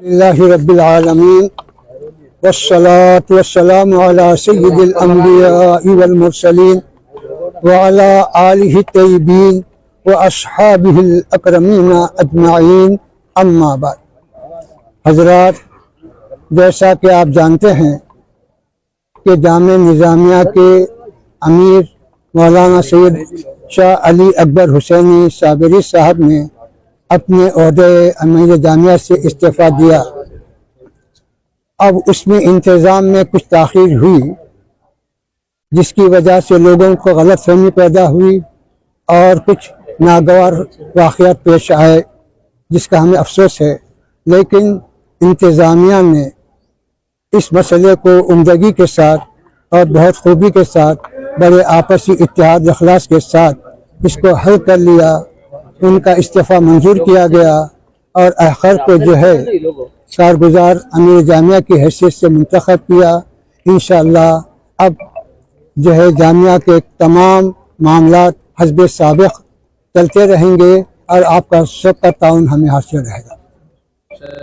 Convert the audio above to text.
اللہ رب العالمین والصلاة والسلام علی سید الانبیاء والمرسلین وعلی آلہ الطیبین واصحابہ الاکرمین اجمعین، اما بعد۔ حضرات، جیسا کہ آپ جانتے ہیں کہ جامعہ نظامیہ کے امیر مولانا سید شاہ علی اکبر حسینی صابری صاحب نے اپنے عہدے امیر جامعہ سے استعفیٰ دیا۔ اب اس میں انتظام میں کچھ تاخیر ہوئی، جس کی وجہ سے لوگوں کو غلط فہمی پیدا ہوئی اور کچھ ناگوار واقعات پیش آئے، جس کا ہمیں افسوس ہے، لیکن انتظامیہ نے اس مسئلے کو عمدگی کے ساتھ اور بہت خوبی کے ساتھ بڑے آپسی اتحاد اخلاص کے ساتھ اس کو حل کر لیا۔ ان کا استعفیٰ منظور کیا گیا اور آخر کو جو ہے کارگزار امیر جامعہ کی حیثیت سے منتخب کیا۔ انشاءاللہ اب جو ہے جامعہ کے تمام معاملات حسب سابق چلتے رہیں گے اور آپ کا سب کا تعاون ہمیں حاصل رہے گا۔